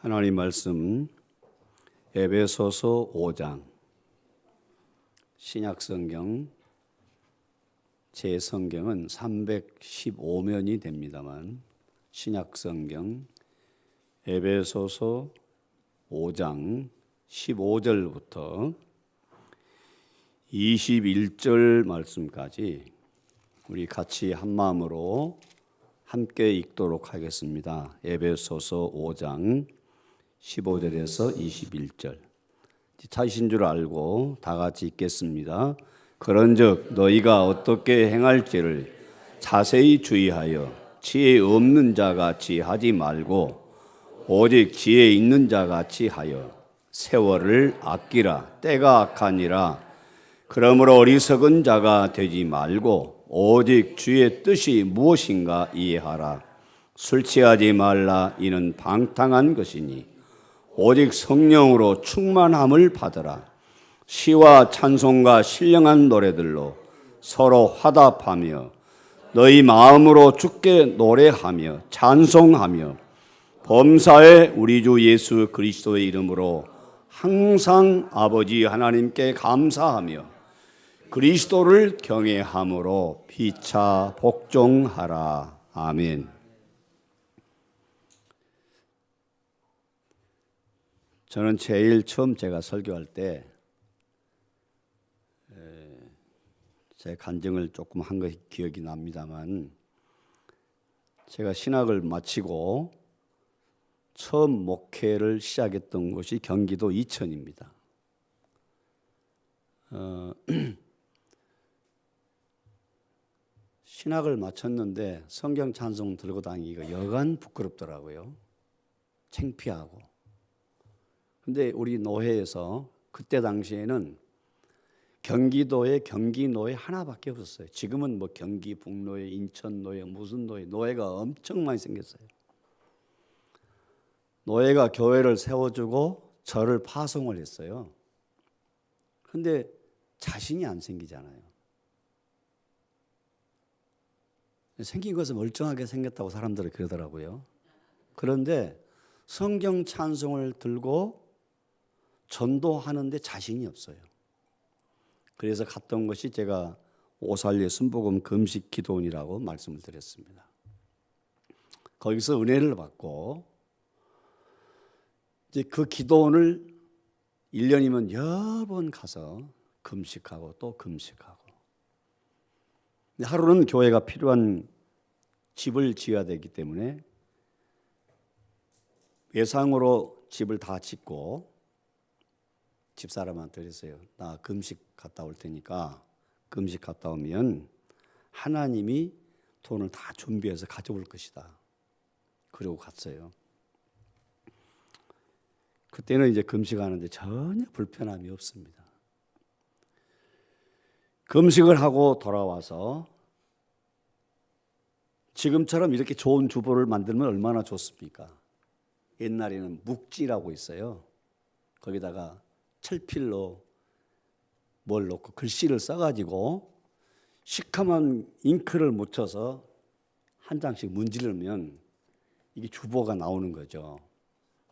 하나님 말씀 에베소서 5장 신약성경 제 성경은 315면이 됩니다만 신약성경 에베소서 5장 15절부터 21절 말씀까지 우리 같이 한 마음으로 함께 읽도록 하겠습니다. 에베소서 5장 15절에서 21절. 찾으신 줄 알고 다 같이 읽겠습니다. 그런즉 너희가 어떻게 행할지를 자세히 주의하여 지혜 없는 자같이 하지 말고 오직 지혜 있는 자같이 하여 세월을 아끼라. 때가 악하니라. 그러므로 어리석은 자가 되지 말고 오직 주의 뜻이 무엇인가 이해하라. 술 취하지 말라. 이는 방탕한 것이니 오직 성령으로 충만함을 받으라. 시와 찬송과 신령한 노래들로 서로 화답하며 너희 마음으로 주께 노래하며 찬송하며 범사에 우리 주 예수 그리스도의 이름으로 항상 아버지 하나님께 감사하며 그리스도를 경외함으로 피차 복종하라. 아멘. 저는 제일 처음 제가 설교할 때 제 간증을 조금 한 것이 기억이 납니다만 제가 신학을 마치고 처음 목회를 시작했던 곳이 경기도 이천입니다. 신학을 마쳤는데 성경 찬송 들고 다니기가 여간 부끄럽더라고요. 창피하고. 근데 우리 노회에서 그때 당시에는 경기도에 경기노회 하나밖에 없었어요. 지금은 뭐 경기 북노회, 인천노회, 무슨 노회, 노회가 엄청 많이 생겼어요. 노회가 교회를 세워주고 저를 파송을 했어요. 근데 자신이 안 생기잖아요. 생긴 것은 멀쩡하게 생겼다고 사람들이 그러더라고요. 그런데 성경 찬송을 들고 전도하는데 자신이 없어요. 그래서 갔던 것이 제가 오살리 순복음 금식 기도원이라고 말씀을 드렸습니다. 거기서 은혜를 받고 이제 그 기도원을 1년이면 여러 번 가서 금식하고 또 금식하고 하루는 교회가 필요한 집을 지어야 되기 때문에 예상으로 집을 다 짓고 집사람한테 그랬어요. 나 금식 갔다 올 테니까 금식 갔다 오면 하나님이 돈을 다 준비해서 가져올 것이다. 그러고 갔어요. 그때는 이제 금식하는데 전혀 불편함이 없습니다. 금식을 하고 돌아와서 지금처럼 이렇게 좋은 주보를 만들면 얼마나 좋습니까? 옛날에는 묵지라고 있어요. 거기다가 철필로 뭘 넣고 글씨를 써가지고 시커먼 잉크를 묻혀서 한 장씩 문지르면 이게 주보가 나오는 거죠.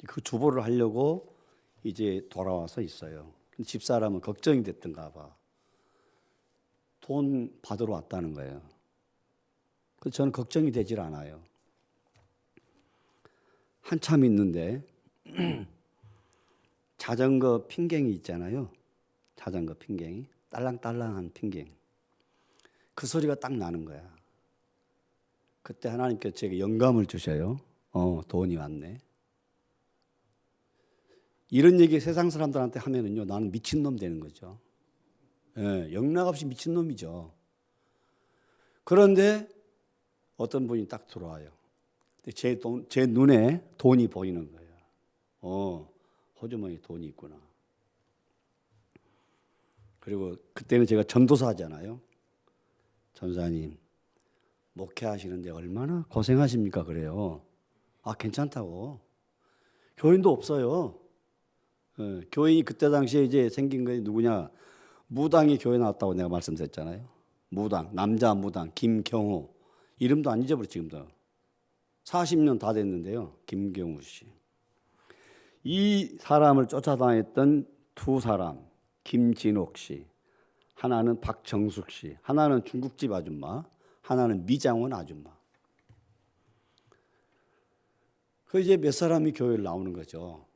그 주보를 하려고 이제 돌아와서 있어요. 집사람은 걱정이 됐던가 봐. 돈 받으러 왔다는 거예요. 그래서 저는 걱정이 되질 않아요. 한참 있는데 자전거 핑갱이 있잖아요. 자전거 핑갱이. 딸랑딸랑한 핑갱. 그 소리가 딱 나는 거야. 그때 하나님께서 제게 영감을 주셔요. 돈이 왔네. 이런 얘기 세상 사람들한테 하면은요, 나는 미친놈 되는 거죠. 예, 영락없이 미친놈이죠. 그런데 어떤 분이 딱 들어와요. 제 눈에 돈이 보이는 거예요. 호주머니에 돈이 있구나. 그리고 그때는 제가 전도사 하잖아요. 전사님, 목회하시는데 얼마나 고생하십니까? 그래요. 아, 괜찮다고. 교인도 없어요. 교인이 그때 당시에 이제 생긴 게 누구냐? 무당이 교회 나왔다고 내가 말씀드렸잖아요. 무당, 남자 무당, 김경호. 이름도 안 잊어버려 지금도. 40년 다 됐는데요. 김경우 씨. 이 사람을 쫓아다녔던 두 사람, 김진옥 씨, 하나는 박정숙 씨, 하나는 중국집 아줌마, 하나는 미장원 아줌마. 그 이제 몇 사람이 교회를 나오는 거죠.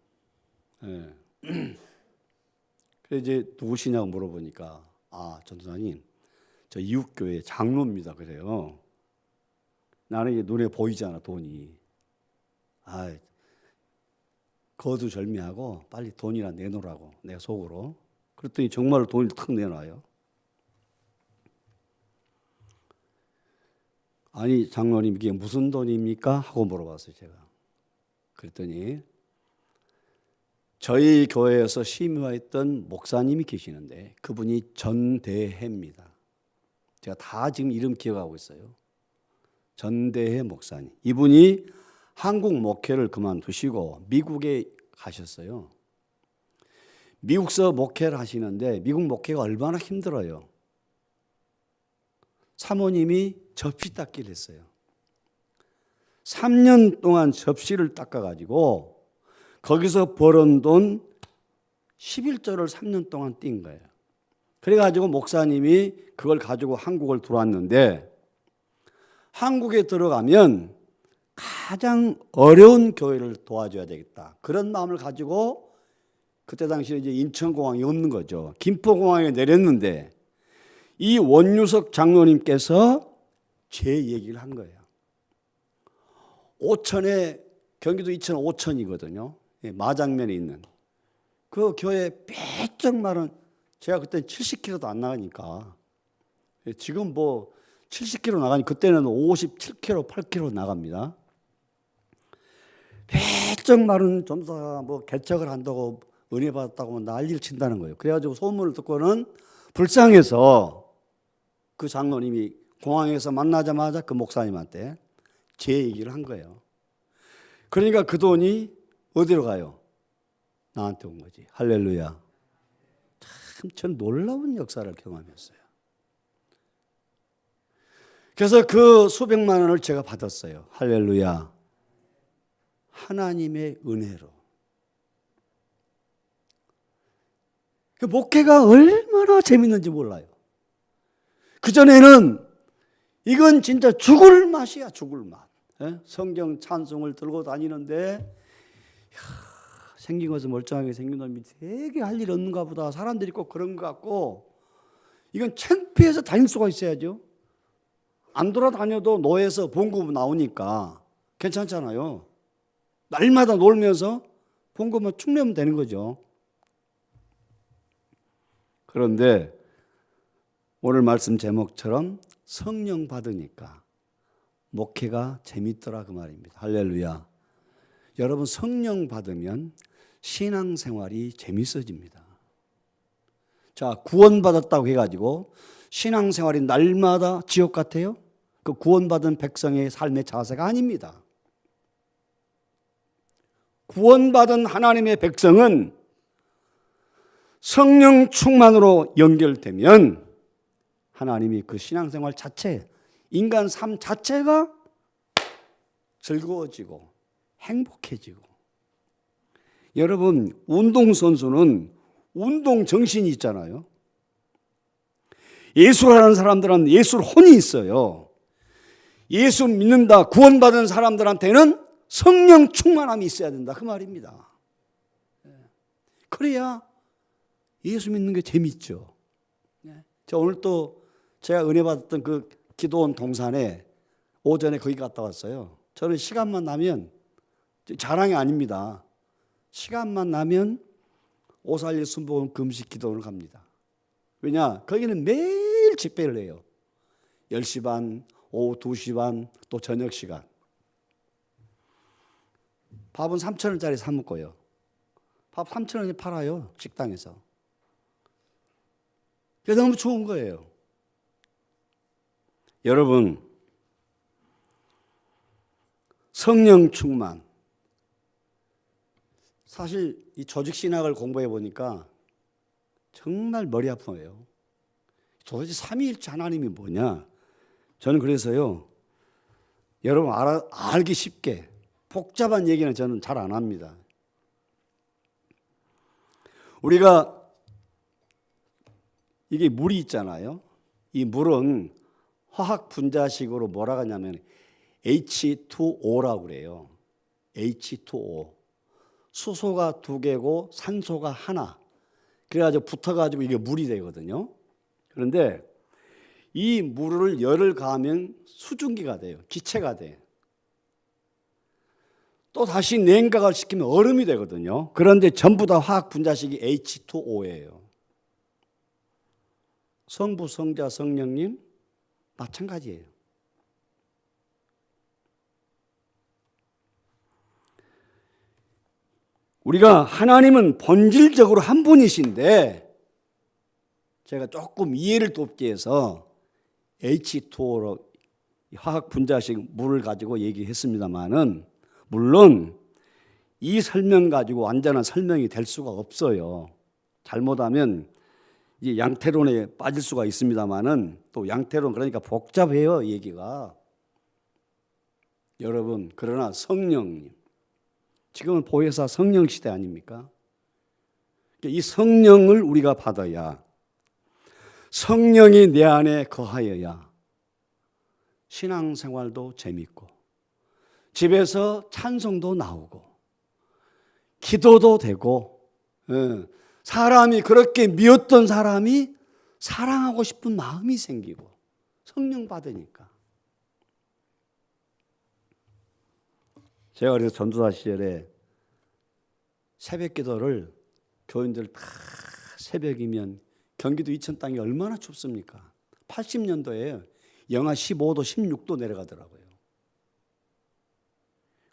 예. 그 이제 누구시냐고 물어보니까 전도사님, 저 이웃교회 장로입니다. 그래요. 나는 이게 눈에 보이잖아, 돈이. 거두절미하고 빨리 돈이나 내놓으라고 내가 속으로. 그랬더니 정말로 돈을 탁 내놔요. 아니 장로님 이게 무슨 돈입니까? 하고 물어봤어요 제가. 그랬더니 저희 교회에서 심의했던 목사님이 계시는데 그분이 전대해입니다. 제가 다 지금 이름 기억하고 있어요. 전대해 목사님. 이분이 한국 목회를 그만두시고 미국에 가셨어요. 미국서 목회를 하시는데 미국 목회가 얼마나 힘들어요. 사모님이 접시 닦기를 했어요. 3년 동안 접시를 닦아가지고 거기서 벌은 돈 11조를 3년 동안 띈 거예요. 그래가지고 목사님이 그걸 가지고 한국을 들어왔는데 한국에 들어가면 가장 어려운 교회를 도와줘야 되겠다. 그런 마음을 가지고 그때 당시에 이제 인천공항이 없는 거죠. 김포공항에 내렸는데 이 원유석 장로님께서 제 얘기를 한 거예요. 오천에 경기도 이천 오천이거든요. 마장면에 있는 그 교회 빼쩍 마른 제가 그때 70kg도 안 나가니까 지금 뭐 70kg 나가니 그때는 57kg, 8kg 나갑니다. 빼쩍 마른 전도사가 뭐 개척을 한다고 은혜 받았다고 난리를 친다는 거예요. 그래가지고 소문을 듣고는 불쌍해서 그 장로님이 공항에서 만나자마자 그 목사님한테 제 얘기를 한 거예요. 그러니까 그 돈이 어디로 가요? 나한테 온 거지. 할렐루야. 참 놀라운 역사를 경험했어요. 그래서 그 수백만 원을 제가 받았어요. 할렐루야. 하나님의 은혜로. 그 목회가 얼마나 재밌는지 몰라요. 그전에는 이건 진짜 죽을 맛이야, 죽을 맛. 성경 찬송을 들고 다니는데 생긴 것은 멀쩡하게 생긴 놈이 되게 할 일 없는가 보다. 사람들이 꼭 그런 것 같고 이건 창피해서 다닐 수가 있어야죠. 안 돌아다녀도 노예에서 봉급 나오니까 괜찮잖아요. 날마다 놀면서 봉급만 축 내면 되는 거죠. 그런데 오늘 말씀 제목처럼 성령 받으니까 목회가 재밌더라 그 말입니다. 할렐루야. 여러분 성령 받으면 신앙생활이 재밌어집니다. 자, 구원받았다고 해가지고 신앙생활이 날마다 지옥 같아요? 그 구원받은 백성의 삶의 자세가 아닙니다. 구원받은 하나님의 백성은 성령 충만으로 연결되면 하나님이 그 신앙생활 자체, 인간 삶 자체가 즐거워지고 행복해지고. 여러분 운동선수는 운동정신이 있잖아요. 예술하는 사람들은 예술혼이 있어요. 예수 믿는다, 구원받은 사람들한테는 성령 충만함이 있어야 된다 그 말입니다. 그래야 예수 믿는 게 재밌죠. 저 오늘 또 제가 은혜 받았던 그 기도원 동산에 오전에 거기 갔다 왔어요. 저는 시간만 나면, 자랑이 아닙니다, 시간만 나면 오살리 순복음 금식 기도원을 갑니다. 왜냐? 거기는 매일 집회를 해요. 10시 반, 오후 2시 반, 또 저녁 시간. 밥은 3,000원짜리 사 먹고요. 밥 3,000원에 팔아요, 식당에서. 그게 너무 좋은 거예요. 여러분, 성령 충만. 사실 이 조직신학을 공부해 보니까 정말 머리 아프네요. 도대체 삼위일체 하나님이 뭐냐? 저는 그래서요, 여러분 알기 쉽게 복잡한 얘기는 저는 잘 안 합니다. 우리가 이게 물이 있잖아요. 이 물은 화학 분자식으로 뭐라고 하냐면 H2O라고 그래요. H2O. 수소가 2개고 산소가 하나. 그래가지고 붙어가지고 이게 물이 되거든요. 그런데 이 물을 열을 가하면 수증기가 돼요. 기체가 돼. 또 다시 냉각을 시키면 얼음이 되거든요. 그런데 전부 다 화학 분자식이 H2O예요. 성부, 성자, 성령님 마찬가지예요. 우리가 하나님은 본질적으로 한 분이신데 제가 조금 이해를 돕기 위해서 H2O로 화학 분자식 물을 가지고 얘기했습니다만은 물론 이 설명 가지고 완전한 설명이 될 수가 없어요. 잘못하면 이제 양태론에 빠질 수가 있습니다만은 또 양태론 그러니까 복잡해요, 얘기가. 여러분, 그러나 성령님, 지금은 보혜사 성령 시대 아닙니까? 이 성령을 우리가 받아야, 성령이 내 안에 거하여야 신앙생활도 재밌고 집에서 찬송도 나오고 기도도 되고, 사람이 그렇게 미웠던 사람이 사랑하고 싶은 마음이 생기고 성령 받으니까. 제가 그래서 전도사 시절에 새벽 기도를 교인들 다 새벽이면 경기도 이천 땅이 얼마나 춥습니까? 80년도에 영하 15도, 16도 내려가더라고요.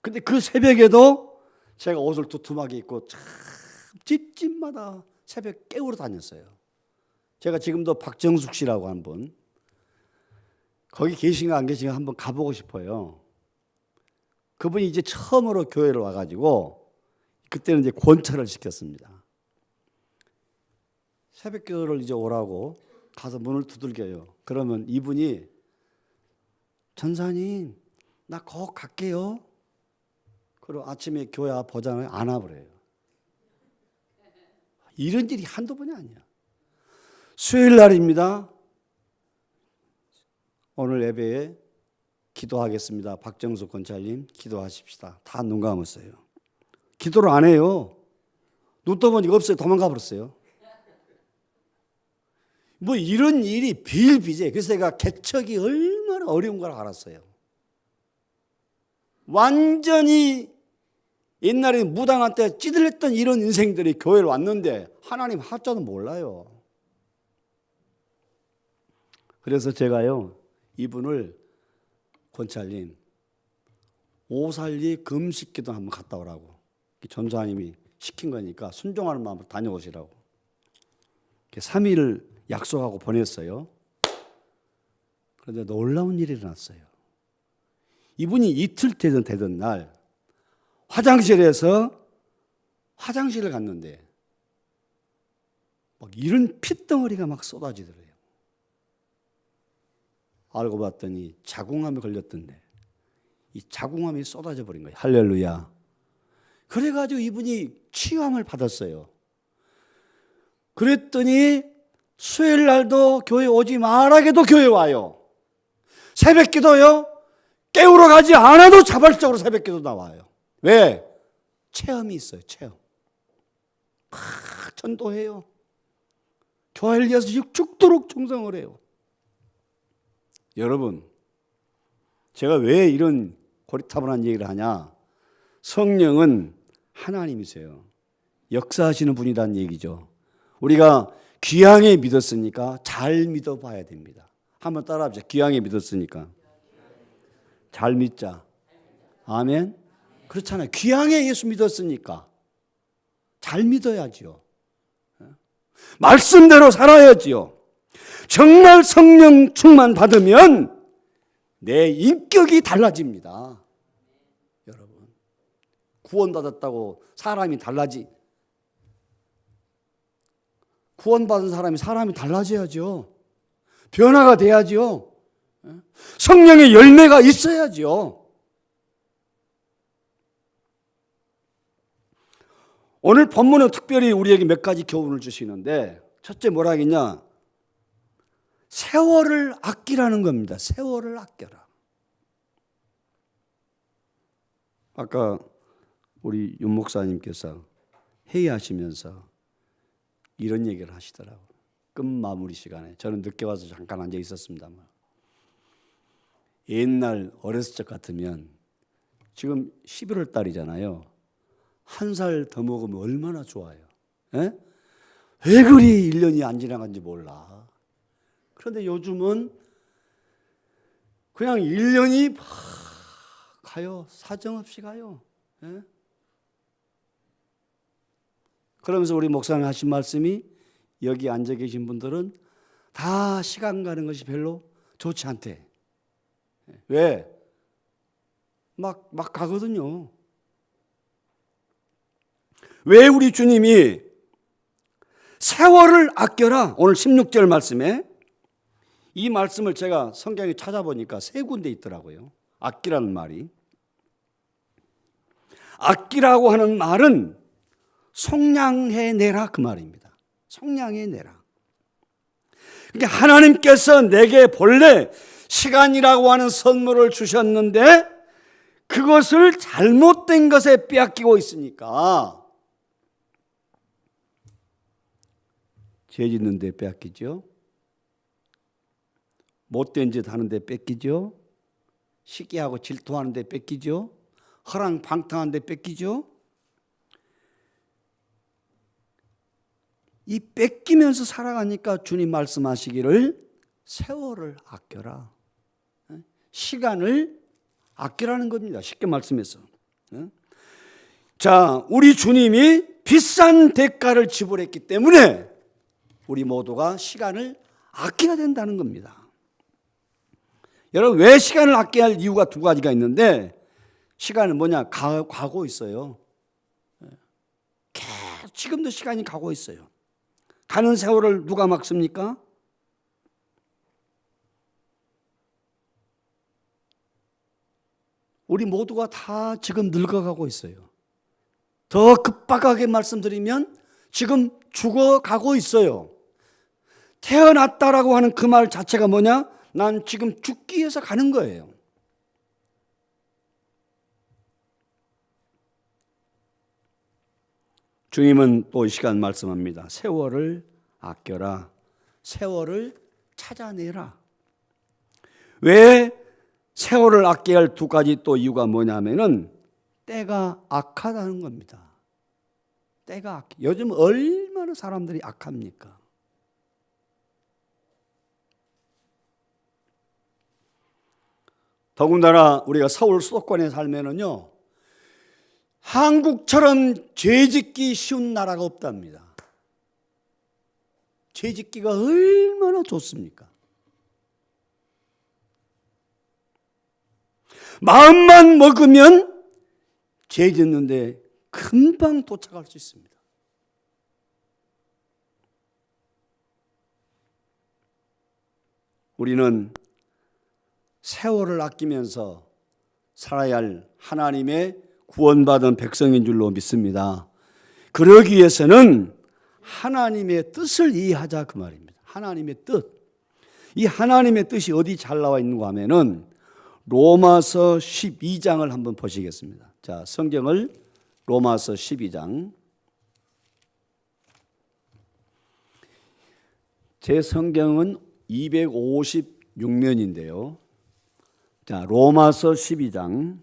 근데 그 새벽에도 제가 옷을 두툼하게 입고 참 집집마다 새벽 깨우러 다녔어요. 제가 지금도 박정숙 씨라고 한 분, 거기 계신가 안 계신가 한번 가보고 싶어요. 그분이 이제 처음으로 교회를 와가지고 그때는 이제 권찰을 시켰습니다. 새벽 기도를 이제 오라고 가서 문을 두들겨요. 그러면 이분이 전사님 나 곧 갈게요. 그리고 아침에 교회 앞 보자마자 안 와버려요. 이런 일이 한두 번이 아니야. 수요일 날입니다. 오늘 예배에 기도하겠습니다. 박정숙 권찰님 기도하십시다. 다 눈 감았어요. 기도를 안 해요. 눈 떠보니까 없어요. 도망가 버렸어요. 뭐 이런 일이 비일비재. 그래서 제가 개척이 얼마나 어려운 걸 알았어요. 완전히 옛날에 무당한 때 찌들렸던 이런 인생들이 교회를 왔는데 하나님 하자도 몰라요. 그래서 제가요 이분을 권찰님 오살리 금식기도 한번 갔다 오라고 전사님이 시킨 거니까 순종하는 마음으로 다녀오시라고 3일을 약속하고 보냈어요. 그런데 놀라운 일이 일어났어요. 이분이 이틀 되던 날 화장실에서 화장실을 갔는데 막 이런 핏덩어리가 막 쏟아지더래요. 알고 봤더니 자궁암에 걸렸던데 이 자궁암이 쏟아져 버린 거예요. 할렐루야. 그래가지고 이분이 치유함을 받았어요. 그랬더니 수요일 날도 교회 오지 말라게도 교회 와요. 새벽 기도요. 깨우러 가지 않아도 자발적으로 새벽 기도 나와요. 왜? 체험이 있어요. 체험. 전도해요. 교회를 위해서 죽도록 충성을 해요. 여러분, 제가 왜 이런 고리타분한 얘기를 하냐? 성령은 하나님이세요. 역사하시는 분이라는 얘기죠. 우리가 귀향에 믿었으니까 잘 믿어봐야 됩니다. 한번 따라합시다. 귀향에 믿었으니까 잘 믿자. 아멘. 그렇잖아요. 귀향에 예수 믿었으니까 잘 믿어야지요. 말씀대로 살아야지요. 정말 성령 충만 받으면 내 인격이 달라집니다. 여러분, 구원받았다고 사람이 구원받은 사람이 달라져야죠. 변화가 돼야죠. 성령의 열매가 있어야죠. 오늘 본문은 특별히 우리에게 몇 가지 교훈을 주시는데, 첫째 뭐라 하겠냐? 세월을 아끼라는 겁니다. 세월을 아껴라. 아까 우리 윤 목사님께서 회의하시면서 이런 얘기를 하시더라고요. 끝 마무리 시간에. 저는 늦게 와서 잠깐 앉아 있었습니다만, 옛날 어렸을 적 같으면, 지금 11월 달이잖아요. 한 살 더 먹으면 얼마나 좋아요. 에? 왜 그리 1년이 안 지나간지 몰라. 그런데 요즘은 그냥 1년이 막 가요. 사정없이 가요. 에? 그러면서 우리 목사님 하신 말씀이, 여기 앉아 계신 분들은 다 시간 가는 것이 별로 좋지 않대. 왜? 막 가거든요. 왜 우리 주님이 세월을 아껴라, 오늘 16절 말씀에, 이 말씀을 제가 성경에 찾아보니까 세 군데 있더라고요. 아끼라는 말이. 아끼라고 하는 말은 속량해내라, 그 말입니다. 속량해내라. 그러니까 하나님께서 내게 본래 시간이라고 하는 선물을 주셨는데 그것을 잘못된 것에 빼앗기고 있으니까, 죄 짓는 데 빼앗기죠. 못된 짓 하는 데 뺏기죠. 시기하고 질투하는 데 뺏기죠. 허랑방탕한 데 뺏기죠. 이 뺏기면서 살아가니까 주님 말씀하시기를 세월을 아껴라. 시간을 아끼라는 겁니다. 쉽게 말씀해서. 자, 우리 주님이 비싼 대가를 지불했기 때문에 우리 모두가 시간을 아껴야 된다는 겁니다. 여러분, 왜 시간을 아껴야 할 이유가 두 가지가 있는데, 시간은 뭐냐? 가고 있어요. 지금도 시간이 가고 있어요. 가는 세월을 누가 막습니까? 우리 모두가 다 지금 늙어가고 있어요. 더 급박하게 말씀드리면 지금 죽어가고 있어요. 태어났다라고 하는 그 말 자체가 뭐냐? 난 지금 죽기 위해서 가는 거예요. 주님은 또 이 시간 말씀합니다. 세월을 아껴라. 세월을 찾아내라. 왜 세월을 아껴야 할 두 가지 또 이유가 뭐냐면은 때가 악하다는 겁니다. 때가 악해. 요즘 얼마나 사람들이 악합니까? 더군다나 우리가 서울 수도권에 살면은요, 한국처럼 죄짓기 쉬운 나라가 없답니다. 죄짓기가 얼마나 좋습니까? 마음만 먹으면 죄 짓는데 금방 도착할 수 있습니다. 우리는 세월을 아끼면서 살아야 할 하나님의 구원받은 백성인 줄로 믿습니다. 그러기 위해서는 하나님의 뜻을 이해하자, 그 말입니다. 하나님의 뜻. 이 하나님의 뜻이 어디 잘 나와 있는가 하면은 로마서 12장을 한번 보시겠습니다. 자, 성경을 로마서 12장. 제 성경은 256면인데요. 자, 로마서 12장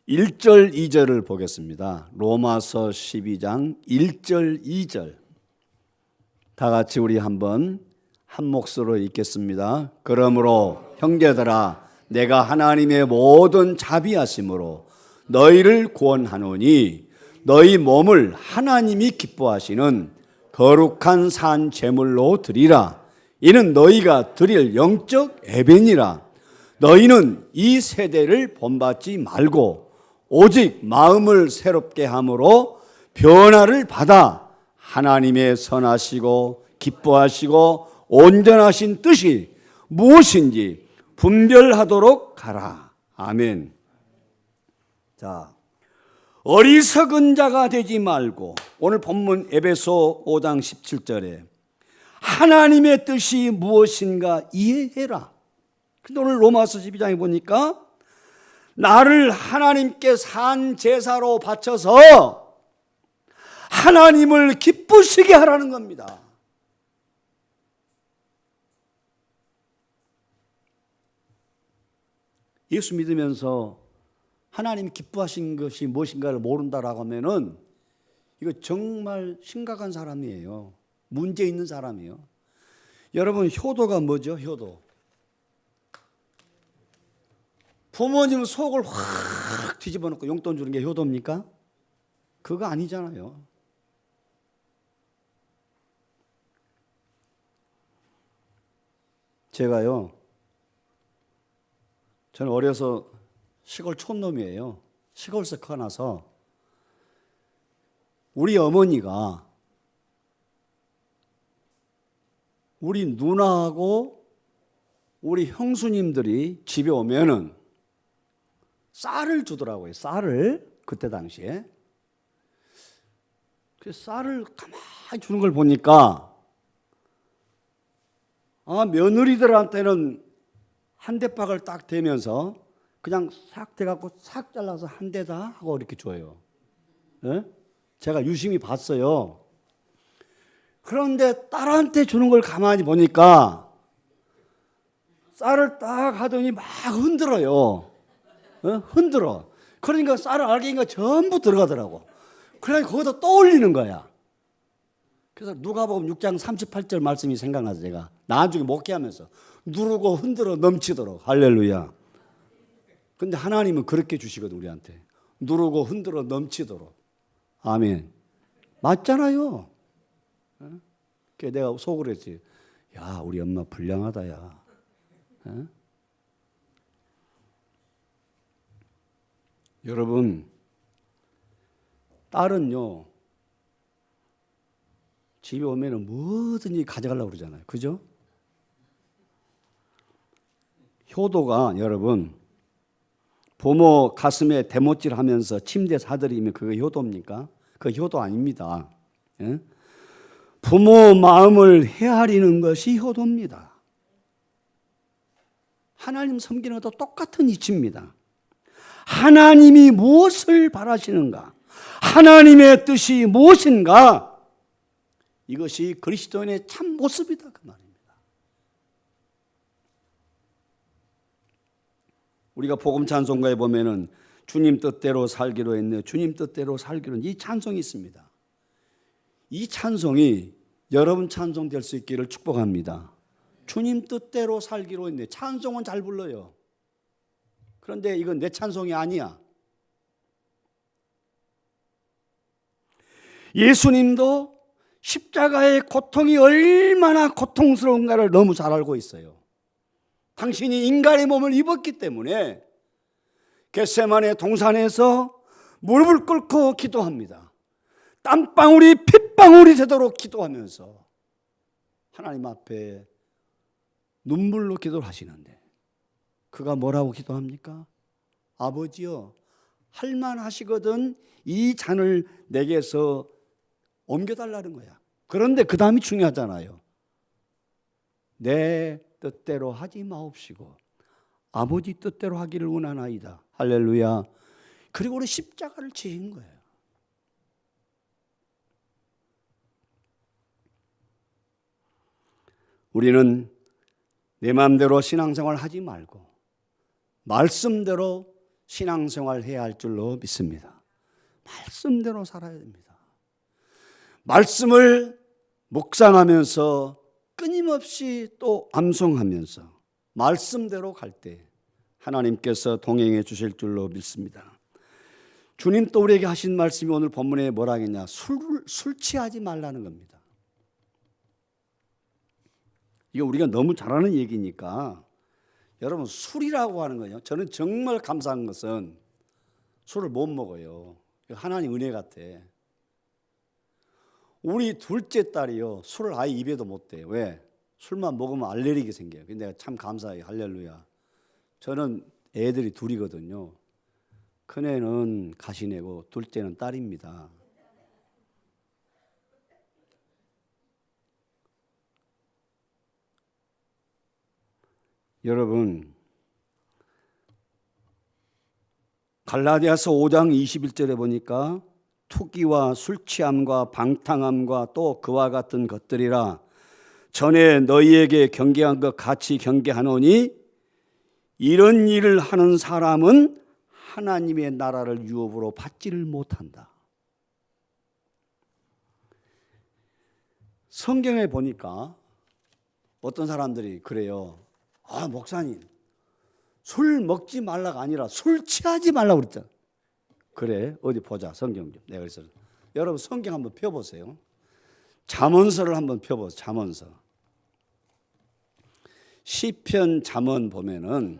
1절 2절을 보겠습니다. 로마서 12장 1절 2절. 다 같이 우리 한번 한 몫으로 읽겠습니다. 그러므로 형제들아, 내가 하나님의 모든 자비하심으로 너희를 구원하노니 너희 몸을 하나님이 기뻐하시는 거룩한 산 제물로 드리라. 이는 너희가 드릴 영적 예배니라. 너희는 이 세대를 본받지 말고 오직 마음을 새롭게 함으로 변화를 받아 하나님의 선하시고 기뻐하시고 온전하신 뜻이 무엇인지 분별하도록 하라. 아멘. 자, 어리석은 자가 되지 말고, 오늘 본문 에베소 5장 17절에 하나님의 뜻이 무엇인가 이해해라. 근데 오늘 로마서 12장에 보니까 나를 하나님께 산 제사로 바쳐서 하나님을 기쁘시게 하라는 겁니다. 예수 믿으면서 하나님이 기뻐하신 것이 무엇인가를 모른다라고 하면은 이거 정말 심각한 사람이에요. 문제 있는 사람이에요. 여러분, 효도가 뭐죠? 효도. 부모님 속을 확 뒤집어 놓고 용돈 주는 게 효도입니까? 그거 아니잖아요. 제가요, 저는 어려서 시골 촌놈이에요. 시골에서 커나서 우리 어머니가 우리 누나하고 우리 형수님들이 집에 오면은 쌀을 주더라고요. 쌀을 그때 당시에. 그 쌀을 가만히 주는 걸 보니까 며느리들한테는 한 대박을 딱 대면서 그냥 싹 대갖고 싹 잘라서 한 대다 하고 이렇게 줘요. 네? 제가 유심히 봤어요. 그런데 딸한테 주는 걸 가만히 보니까 쌀을 딱 하더니 막 흔들어요. 흔들어. 그러니까 쌀을 알갱이가 전부 들어가더라고. 그러니까 거기다 떠올리는 거야. 그래서 누가복음 6장 38절 말씀이 생각나서 제가 나중에 목회하면서 누르고 흔들어 넘치도록. 할렐루야. 근데 하나님은 그렇게 주시거든, 우리한테. 누르고 흔들어 넘치도록. 아멘. 맞잖아요. 그래서 내가 속으로 했지. 야, 우리 엄마 불량하다, 야. 여러분, 딸은요, 집에 오면은 뭐든지 가져가려고 그러잖아요. 그죠? 효도가 여러분, 부모 가슴에 대못질 하면서 침대 사들이면 그게 효도입니까? 그거 효도 아닙니다. 예? 부모 마음을 헤아리는 것이 효도입니다. 하나님 섬기는 것도 똑같은 이치입니다. 하나님이 무엇을 바라시는가? 하나님의 뜻이 무엇인가? 이것이 그리스도인의 참 모습이다, 그 말입니다. 우리가 복음 찬송가에 보면은 주님 뜻대로 살기로 했네, 주님 뜻대로 살기로, 이 찬송이 있습니다. 이 찬송이 여러분 찬송 될 수 있기를 축복합니다. 주님 뜻대로 살기로 했네. 찬송은 잘 불러요. 그런데 이건 내 찬송이 아니야. 예수님도 십자가의 고통이 얼마나 고통스러운가를 너무 잘 알고 있어요. 당신이 인간의 몸을 입었기 때문에 겟세마네 동산에서 무릎을 꿇고 기도합니다. 땀방울이 핏방울이 되도록 기도하면서 하나님 앞에 눈물로 기도를 하시는데 그가 뭐라고 기도합니까? 아버지여, 할만하시거든 이 잔을 내게서 옮겨달라는 거야. 그런데 그 다음이 중요하잖아요. 내 뜻대로 하지 마옵시고 아버지 뜻대로 하기를 원하나이다. 할렐루야. 그리고 우리 십자가를 지신 거예요. 우리는 내 마음대로 신앙생활 하지 말고 말씀대로 신앙생활 해야 할 줄로 믿습니다. 말씀대로 살아야 됩니다. 말씀을 묵상하면서 끊임없이 또 암송하면서 말씀대로 갈 때 하나님께서 동행해 주실 줄로 믿습니다. 주님 또 우리에게 하신 말씀이 오늘 본문에 뭐라 하겠냐? 술 취하지 말라는 겁니다. 이거 우리가 너무 잘 아는 얘기니까 여러분, 술이라고 하는 거예요. 저는 정말 감사한 것은 술을 못 먹어요. 하나님 은혜 같아. 우리 둘째 딸이요, 술을 아예 입에도 못 대요. 왜? 술만 먹으면 알레르기 생겨요. 근데 내가 참 감사해요. 할렐루야. 저는 애들이 둘이거든요. 큰애는 가시내고 둘째는 딸입니다. 여러분, 갈라디아서 5장 21절에 보니까 투기와 술취함과 방탕함과 또 그와 같은 것들이라 전에 너희에게 경계한 것 같이 경계하노니 이런 일을 하는 사람은 하나님의 나라를 유업으로 받지를 못한다. 성경에 보니까 어떤 사람들이 그래요. 아, 목사님, 술 먹지 말라가 아니라 술 취하지 말라고 그랬잖아. 그래, 어디 보자, 성경 좀. 내가 그래서 여러분 성경 한번 펴보세요. 잠언서를 한번 펴보세요. 잠언서. 시편 잠언 보면은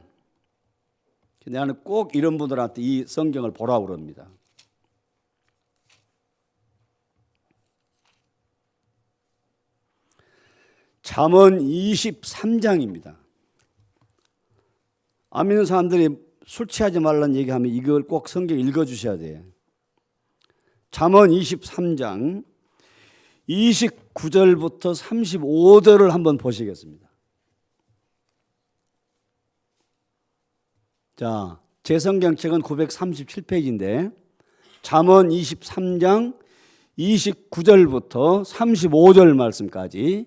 나는 꼭 이런 분들한테 이 성경을 보라고 그럽니다. 잠언 23장입니다. 안 믿는 사람들이 술 취하지 말라는 얘기하면 이걸 꼭 성경 읽어주셔야 돼요. 잠언 23장 29절부터 35절을 한번 보시겠습니다. 자, 제 성경책은 937페이지인데 잠언 23장 29절부터 35절 말씀까지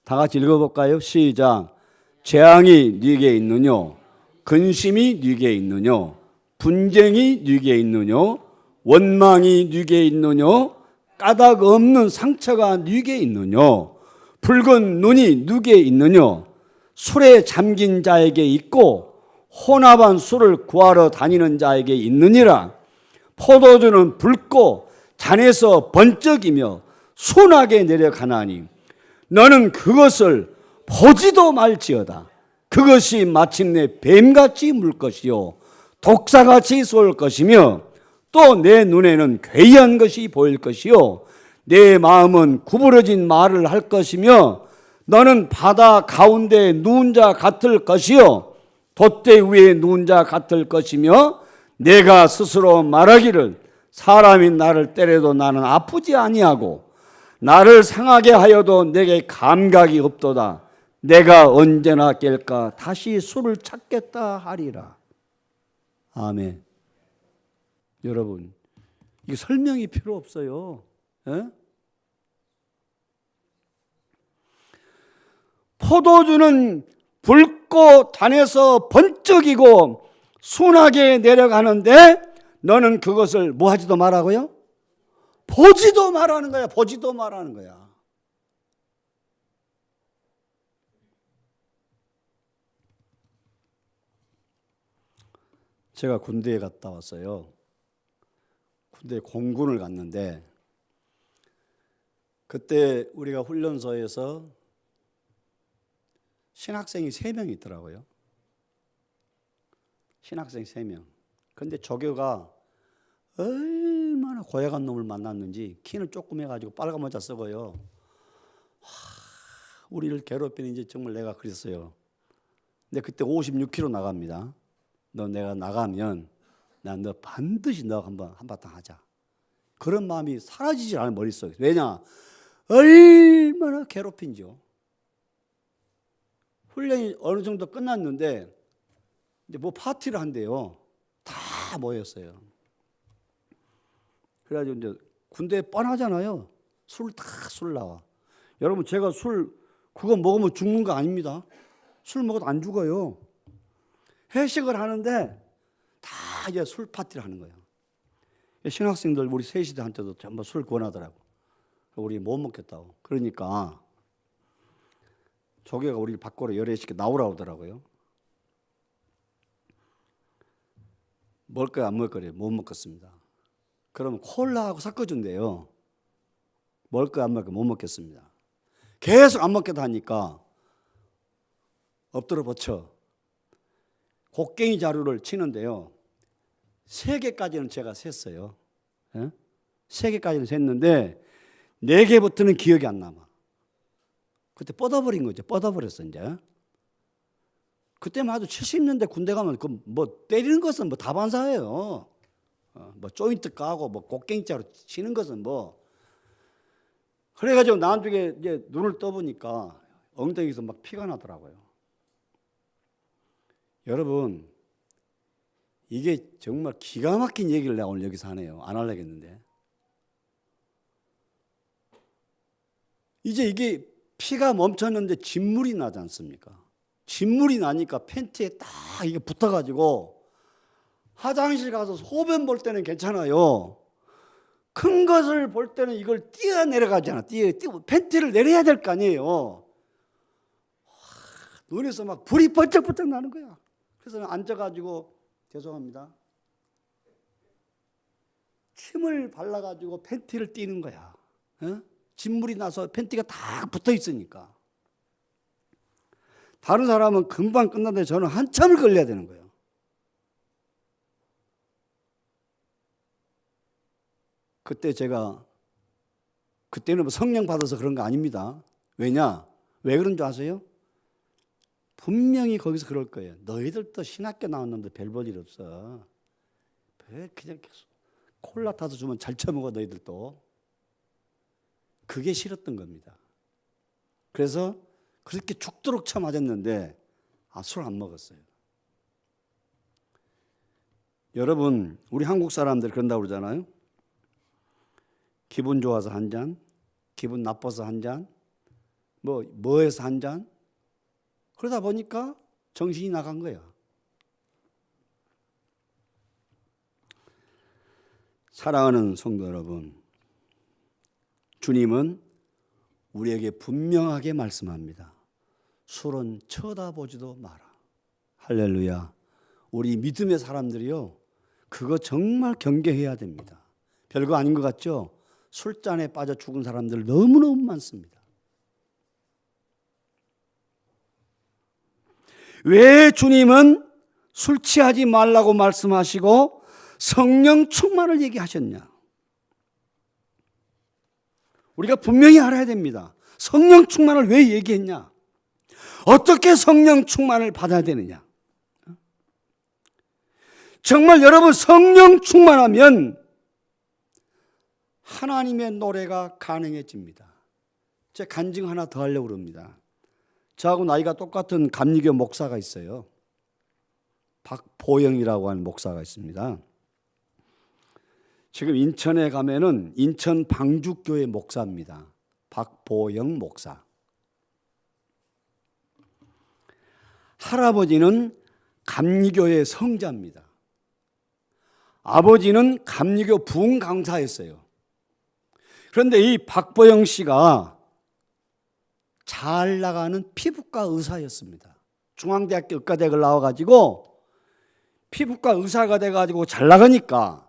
다 같이 읽어볼까요? 시작. 재앙이 네게 있느뇨? 근심이 네게 있느뇨? 분쟁이 네게 있느뇨? 원망이 네게 있느뇨? 까닭 없는 상처가 네게 있느뇨? 붉은 눈이 네게 있느뇨? 술에 잠긴 자에게 있고 혼합한 술을 구하러 다니는 자에게 있느니라. 포도주는 붉고 잔에서 번쩍이며 순하게 내려가나니 너는 그것을 보지도 말지어다. 그것이 마침내 뱀같이 물 것이요 독사같이 쏠 것이며 또 내 눈에는 괴이한 것이 보일 것이요 내 마음은 구부러진 말을 할 것이며 너는 바다 가운데 누운 자 같을 것이요 돛대 위에 누운 자 같을 것이며 내가 스스로 말하기를 사람이 나를 때려도 나는 아프지 아니하고 나를 상하게 하여도 내게 감각이 없도다. 내가 언제나 깰까 다시 술을 찾겠다 하리라. 아멘. 여러분, 이게 설명이 필요 없어요. 에? 포도주는 붉고 단에서 번쩍이고 순하게 내려가는데 너는 그것을 뭐 하지도 말라고요? 보지도 말하는 거야. 보지도 말하는 거야. 제가 군대에 갔다 왔어요. 군대 공군을 갔는데 그때 우리가 훈련소에서 신학생이 3명 있더라고요. 신학생 3명. 근데 조교가 얼마나 고약한 놈을 만났는지 키는 조금 해가지고 빨간 모자 쓰고요. 우리를 괴롭히는지 정말 내가 그랬어요. 근데 그때 56kg 나갑니다. 너 내가 나가면 난 너 반드시 너 한바탕 하자. 그런 마음이 사라지질 않아요, 머릿속에. 왜냐? 얼마나 괴롭힌지요. 훈련이 어느 정도 끝났는데 이제 뭐 파티를 한대요. 다 모였어요. 그래가지고 이제 군대에 뻔하잖아요. 술 나와. 여러분 제가 술 그거 먹으면 죽는 거 아닙니다. 술 먹어도 안 죽어요. 회식을 하는데 다 이제 술 파티를 하는 거예요. 신학생들 우리 세시대한테도 전부 술 권하더라고. 우리 못 먹겠다고. 그러니까 조교가 우리 밖으로 열애시켜 나오라 오더라고요. 먹을 거야 안 먹을 거래? 못 먹겠습니다. 그러면 콜라하고 섞어준대요. 먹을 거야 안 먹을 거야? 못 먹겠습니다. 계속 안 먹겠다 하니까 엎드려 버쳐 곡괭이 자루를 치는데요. 3개까지는 제가 셌어요. 3개까지는 셌는데 4개부터는 기억이 안 남아. 그때 뻗어버린 거죠. 뻗어버렸어 이제. 그때만 해도 70년대 군대 가면 그 뭐 때리는 것은 뭐 다반사예요. 뭐 조인트 까고 뭐 곡괭이자로 치는 것은 뭐 그래가지고 나중에 이제 눈을 떠보니까 엉덩이에서 막 피가 나더라고요. 여러분 이게 정말 기가 막힌 얘기를 내가 오늘 여기서 하네요. 안 하려겠는데 이제 이게 피가 멈췄는데 진물이 나지 않습니까? 진물이 나니까 팬티에 딱 이게 붙어가지고 화장실 가서 소변 볼 때는 괜찮아요. 큰 것을 볼 때는 이걸 뛰어 내려가잖아. 팬티를 내려야 될 거 아니에요. 눈에서 막 불이 번쩍번쩍 나는 거야. 그래서 앉아가지고 죄송합니다. 침을 발라가지고 팬티를 띄는 거야. 진물이 나서 팬티가 다 붙어 있으니까. 다른 사람은 금방 끝나는데 저는 한참을 걸려야 되는 거예요. 그때는 뭐 성령 받아서 그런 거 아닙니다. 왜냐? 왜 그런 줄 아세요? 분명히 거기서 그럴 거예요. 너희들도 신학교 나왔는데 별 볼 일 없어. 왜 그냥 계속 콜라 타서 주면 잘 처먹어 너희들도. 그게 싫었던 겁니다. 그래서 그렇게 죽도록 참아졌는데 술 안 먹었어요. 여러분 우리 한국 사람들 그런다고 그러잖아요. 기분 좋아서 한 잔, 기분 나빠서 한 잔, 뭐해서 한 잔. 그러다 보니까 정신이 나간 거야. 사랑하는 성도 여러분, 주님은 우리에게 분명하게 말씀합니다. 술은 쳐다보지도 마라. 할렐루야. 우리 믿음의 사람들이요, 그거 정말 경계해야 됩니다. 별거 아닌 것 같죠? 술잔에 빠져 죽은 사람들 너무너무 많습니다. 왜 주님은 술 취하지 말라고 말씀하시고 성령 충만을 얘기하셨냐? 우리가 분명히 알아야 됩니다. 성령 충만을 왜 얘기했냐? 어떻게 성령 충만을 받아야 되느냐? 정말 여러분 성령 충만하면 하나님의 노래가 가능해집니다. 제가 간증 하나 더 하려고 합니다. 저하고 나이가 똑같은 감리교 목사가 있어요. 박보영이라고 하는 목사가 있습니다. 지금 인천에 가면은 인천 방주교회 목사입니다. 박보영 목사. 할아버지는 감리교회 성자입니다. 아버지는 감리교 부흥 강사였어요. 그런데 이 박보영 씨가 잘 나가는 피부과 의사였습니다. 중앙대학교 의과대학을 나와가지고 피부과 의사가 돼가지고 잘 나가니까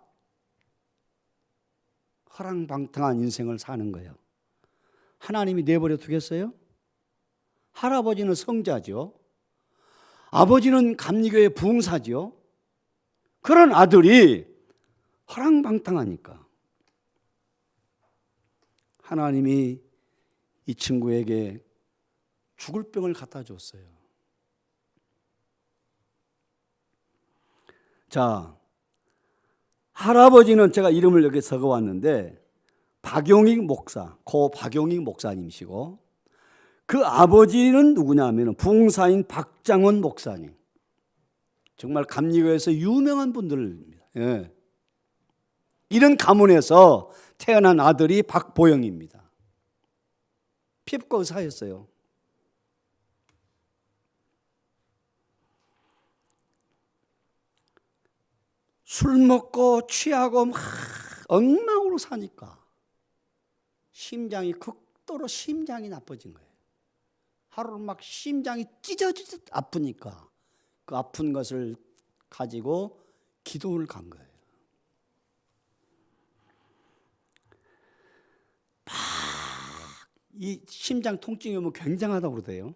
허랑방탕한 인생을 사는 거예요. 하나님이 내버려 두겠어요? 할아버지는 성자죠. 아버지는 감리교회 부흥사죠. 그런 아들이 허랑방탕하니까 하나님이 이 친구에게 죽을 병을 갖다 줬어요. 자, 할아버지는 제가 이름을 여기 적어왔는데 박용익 목사, 고 박용익 목사님이시고 그 아버지는 누구냐 하면 부흥사인 박장원 목사님. 정말 감리교에서 유명한 분들입니다. 예. 이런 가문에서 태어난 아들이 박보영입니다. 피부과 의사였어요. 술 먹고 취하고 막 엉망으로 사니까 심장이 극도로 심장이 나빠진 거예요. 하루 막 심장이 찢어지듯 아프니까 그 아픈 것을 가지고 기도를 간 거예요. 막 이 심장 통증이 오면 굉장하다고 그러대요.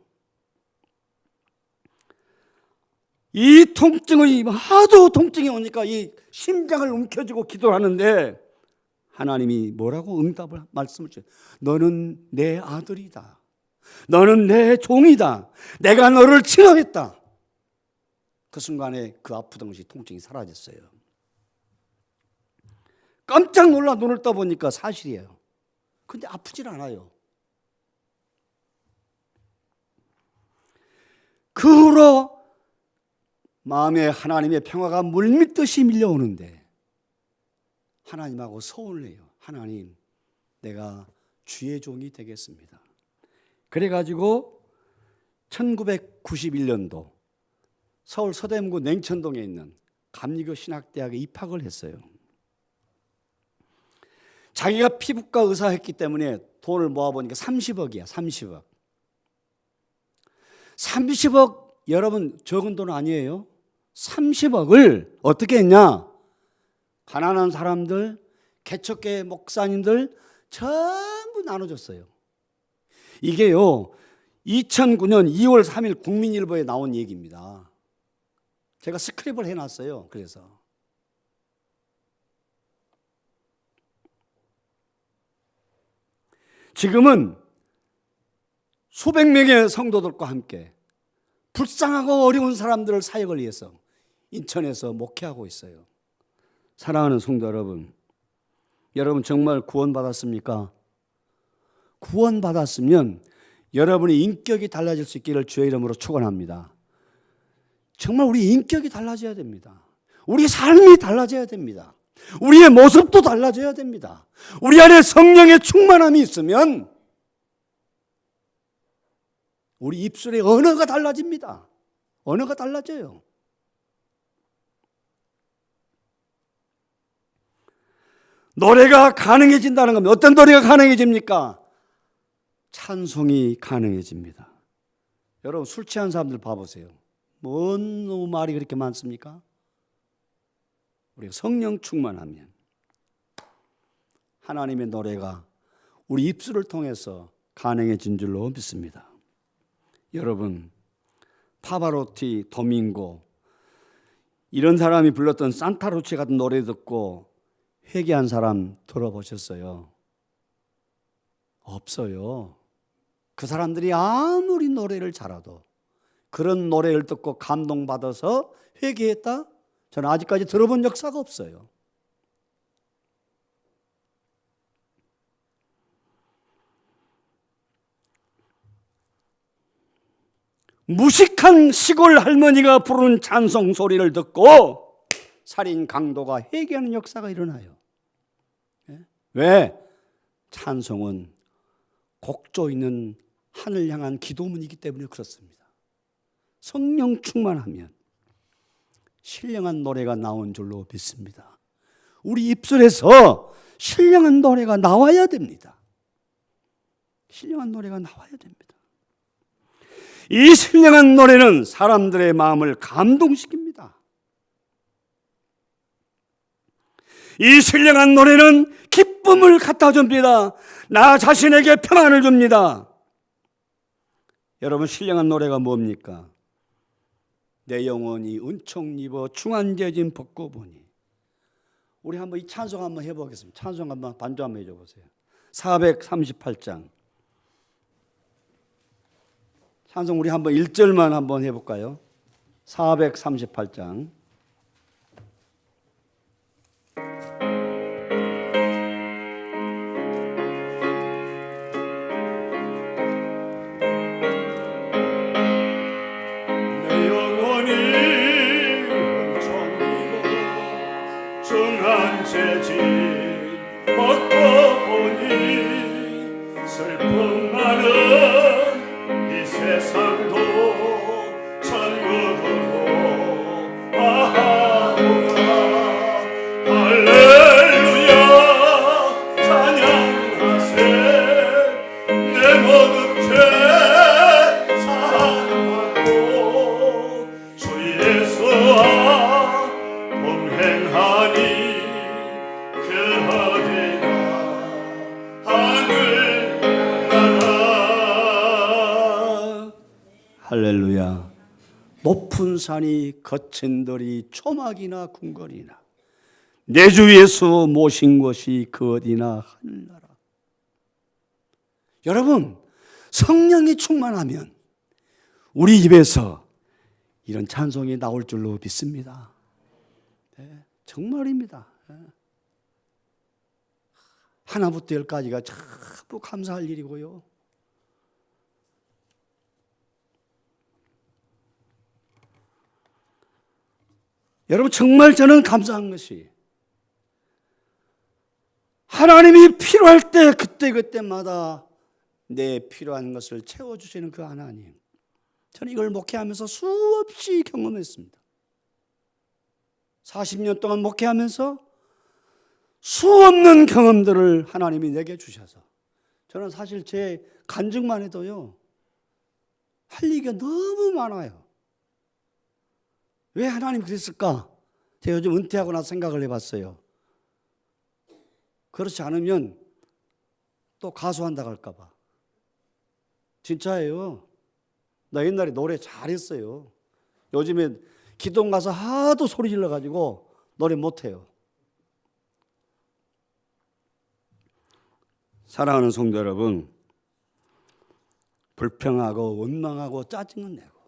이 통증이 하도 통증이 오니까 이 심장을 움켜쥐고 기도를 하는데 하나님이 뭐라고 응답을 말씀을 주세요. 너는 내 아들이다. 너는 내 종이다. 내가 너를 칭하겠다. 그 순간에 그 아프던 것이 통증이 사라졌어요. 깜짝 놀라 눈을 떠보니까 사실이에요. 근데 아프질 않아요. 그 후로 마음에 하나님의 평화가 물밀듯이 밀려오는데 하나님하고 서운을 해요. 하나님, 내가 주의 종이 되겠습니다. 그래가지고 1991년도 서울 서대문구 냉천동에 있는 감리교 신학대학에 입학을 했어요. 자기가 피부과 의사 했기 때문에 돈을 모아보니까 30억이야. 30억. 30억 여러분 적은 돈 아니에요? 30억을 어떻게 했냐? 가난한 사람들, 개척교회 목사님들 전부 나눠줬어요. 이게요 2009년 2월 3일 국민일보에 나온 얘기입니다. 제가 스크립을 해놨어요. 그래서 지금은 수백 명의 성도들과 함께 불쌍하고 어려운 사람들을 사역을 위해서 인천에서 목회하고 있어요. 사랑하는 성도 여러분, 여러분 정말 구원받았습니까? 구원받았으면 여러분의 인격이 달라질 수 있기를 주의 이름으로 축원합니다. 정말 우리 인격이 달라져야 됩니다. 우리 삶이 달라져야 됩니다. 우리의 모습도 달라져야 됩니다. 우리 안에 성령의 충만함이 있으면 우리 입술의 언어가 달라집니다. 언어가 달라져요. 노래가 가능해진다는 겁니다. 어떤 노래가 가능해집니까? 찬송이 가능해집니다. 여러분 술 취한 사람들 봐보세요. 뭔 말이 그렇게 많습니까? 우리가 성령 충만하면 하나님의 노래가 우리 입술을 통해서 가능해진 줄로 믿습니다. 여러분 파바로티, 도밍고 이런 사람이 불렀던 산타루치 같은 노래 듣고 회개한 사람 들어보셨어요? 없어요. 그 사람들이 아무리 노래를 잘해도 그런 노래를 듣고 감동받아서 회개했다? 저는 아직까지 들어본 역사가 없어요. 무식한 시골 할머니가 부르는 찬송 소리를 듣고 살인 강도가 회개하는 역사가 일어나요. 왜? 찬송은 곡조 있는 하늘 향한 기도문이기 때문에 그렇습니다. 성령 충만하면 신령한 노래가 나온 줄로 믿습니다. 우리 입술에서 신령한 노래가 나와야 됩니다. 신령한 노래가 나와야 됩니다. 이 신령한 노래는 사람들의 마음을 감동시킵니다. 이 신령한 노래는 기쁨을 갖다 줍니다. 나 자신에게 평안을 줍니다. 여러분 신령한 노래가 뭡니까? 내 영혼이 은총 입어 중한죄짐 벗고 보니. 우리 한번 이 찬송 한번 해보겠습니다. 찬송 한번 반주 한번 해줘 보세요. 438장 찬송 우리 한번 1절만 한번 해볼까요? 438장 할렐루야. 높은 산이 거친 들이 초막이나 궁궐이나 내 주 예수 모신 것이 그 어디나 하늘나라. 여러분 성령이 충만하면 우리 입에서 이런 찬송이 나올 줄로 믿습니다. 네, 정말입니다. 하나부터 열까지가 전부 감사할 일이고요. 여러분, 정말 저는 감사한 것이 하나님이 필요할 때 그때마다 내 필요한 것을 채워주시는 그 하나님. 저는 이걸 목회하면서 수없이 경험했습니다. 40년 동안 목회하면서 수없는 경험들을 하나님이 내게 주셔서 저는 사실 제 간증만 해도요, 할 얘기가 너무 많아요. 왜 하나님 그랬을까? 제가 요즘 은퇴하고 나서 생각을 해봤어요. 그렇지 않으면 또 가수한다고 할까 봐. 진짜예요. 나 옛날에 노래 잘했어요. 요즘에 기도원 가서 하도 소리 질러가지고 노래 못해요. 사랑하는 성도 여러분, 불평하고 원망하고 짜증은 내고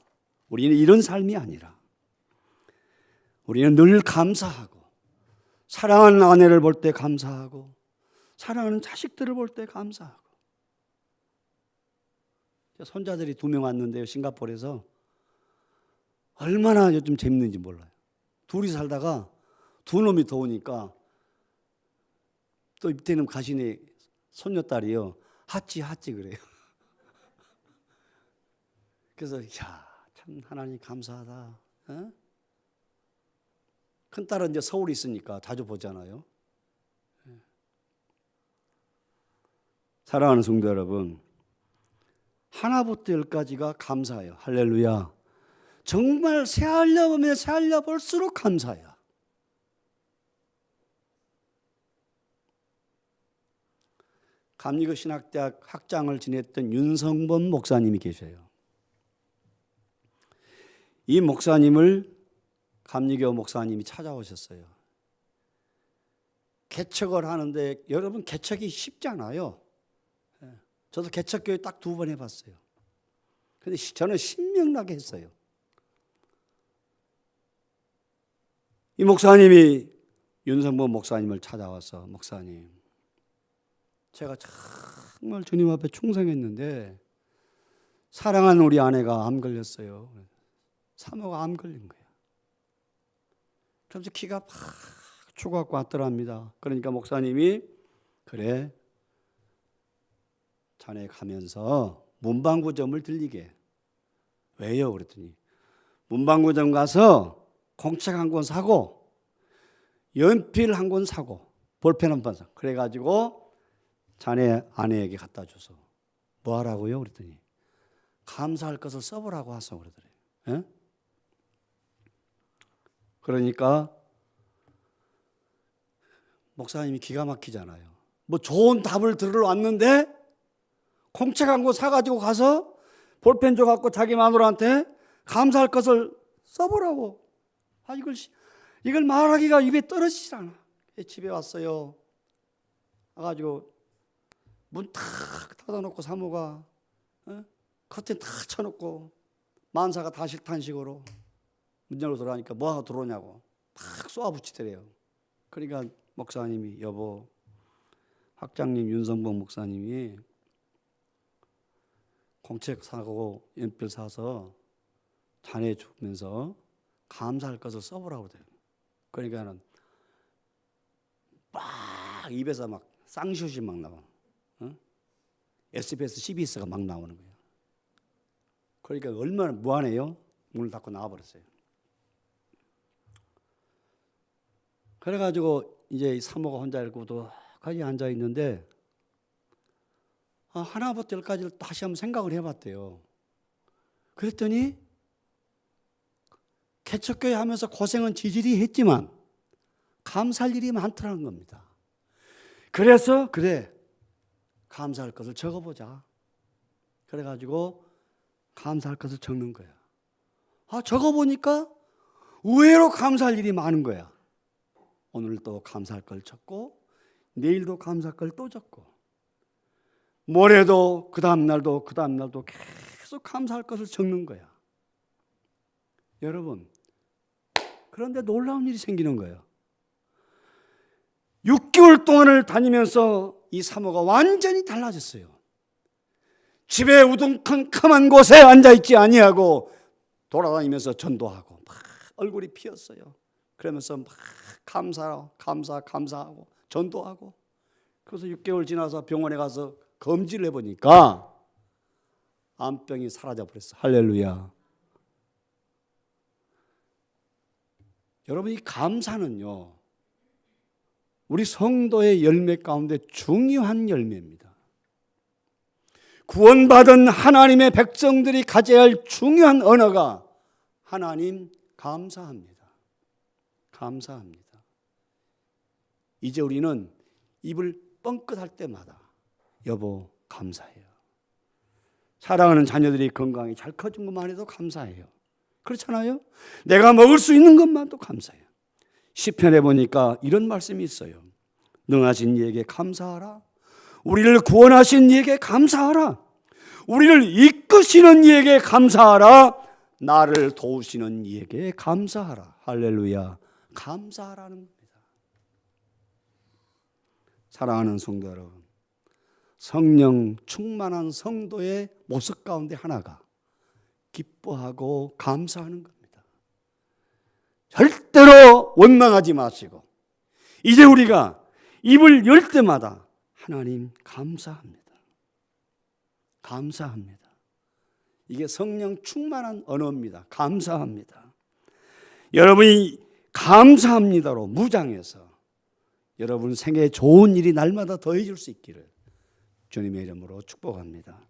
우리는 이런 삶이 아니라 우리는 늘 감사하고, 사랑하는 아내를 볼 때 감사하고, 사랑하는 자식들을 볼 때 감사하고. 손자들이 2명 왔는데요, 싱가포르에서. 얼마나 요즘 재밌는지 몰라요. 둘이 살다가 두 놈이 더우니까 또 밑에는 가시네 손녀딸이요, 하찌 그래요. 그래서 참 하나님 감사하다. 어? 큰딸은 이제 서울에 있으니까 자주 보잖아요. 사랑하는 성도 여러분, 하나부터 열까지가 감사해요. 할렐루야. 정말 새알려 보면 새알려 볼수록 감사해요. 감리교 신학대학 학장을 지냈던 윤성범 목사님이 계셔요. 이 목사님을 감리교 목사님이 찾아오셨어요. 개척을 하는데 여러분, 개척이 쉽지 않아요. 저도 개척교회 딱 2번 해봤어요. 근데 저는 신명나게 했어요. 이 목사님이 윤성범 목사님을 찾아와서, 목사님, 제가 정말 주님 앞에 충성했는데 사랑하는 우리 아내가 암 걸렸어요. 사모가 암 걸린 거예요. 그러면서 기가 팍 죽어갖고 왔더랍니다. 그러니까 목사님이, 그래, 자네 가면서 문방구점을 들리게. 왜요? 그랬더니 문방구점 가서 공책 한 권 사고 연필 한 권 사고 볼펜 한 번 사고, 그래가지고 자네 아내에게 갖다 줘서 뭐 하라고요? 그랬더니 감사할 것을 써보라고 하소 그러더래요. 예? 그러니까 목사님이 기가 막히잖아요. 뭐 좋은 답을 들으러 왔는데 공책 한 권 사가지고 가서 볼펜 줘갖고 자기 마누라한테 감사할 것을 써보라고. 이걸 말하기가 입에 떨어지질 않아. 집에 왔어요. 와가지고 문 탁 닫아놓고 사모가 커튼 탁 쳐놓고 만사가 다 싫다는 식으로 문 열고 들어가니까 뭐하고 들어오냐고 탁 쏘아붙이더래요. 그러니까 목사님이, 여보, 학장님 윤성범 목사님이 공책 사고 연필 사서 자네 주면서 감사할 것을 써보라고 그래요. 그러니까는 막 입에서 막 쌍시옷이 막 나와. SBS, CBS가 막 나오는 거예요. 그러니까 얼마나 무안해요? 문을 닫고 나와버렸어요. 그래가지고 이제 사모가 혼자 고독하게 앉아 있는데 하나부터 열까지를 다시 한번 생각을 해봤대요. 그랬더니 개척교회 하면서 고생은 지질이 했지만 감사할 일이 많더라는 겁니다. 그래서 그래, 감사할 것을 적어보자. 그래가지고 감사할 것을 적는 거야. 적어보니까 의외로 감사할 일이 많은 거야. 오늘도 감사할 걸 적고 내일도 감사할 걸 또 적고 모레도 그 다음날도 계속 감사할 것을 적는 거야. 여러분, 그런데 놀라운 일이 생기는 거예요. 6개월 동안을 다니면서 이 사모가 완전히 달라졌어요. 집에 우dun컴한 곳에 앉아있지 아니하고 돌아다니면서 전도하고 막 얼굴이 피었어요. 그러면서 막 감사하고 전도하고. 그래서 6개월 지나서 병원에 가서 검진을 해보니까 암병이 사라져 버렸어. 할렐루야. 여러분, 이 감사는요, 우리 성도의 열매 가운데 중요한 열매입니다. 구원받은 하나님의 백성들이 가져야 할 중요한 언어가 하나님 감사합니다. 감사합니다. 이제 우리는 입을 뻥끗할 때마다 여보 감사해요. 사랑하는 자녀들이 건강히 잘 커진 것만 해도 감사해요. 그렇잖아요? 내가 먹을 수 있는 것만도 감사해요. 시편에 보니까 이런 말씀이 있어요. 능하신 이에게 감사하라. 우리를 구원하신 이에게 감사하라. 우리를 이끄시는 이에게 감사하라. 나를 도우시는 이에게 감사하라. 할렐루야. 감사하라는 겁니다. 사랑하는 성도 여러분, 성령 충만한 성도의 모습 가운데 하나가 기뻐하고 감사하는 겁니다. 절대로 원망하지 마시고 이제 우리가 입을 열 때마다 하나님 감사합니다. 감사합니다. 이게 성령 충만한 언어입니다. 감사합니다. 여러분이 감사합니다로 무장해서 여러분 생에 좋은 일이 날마다 더해질 수 있기를 주님의 이름으로 축복합니다.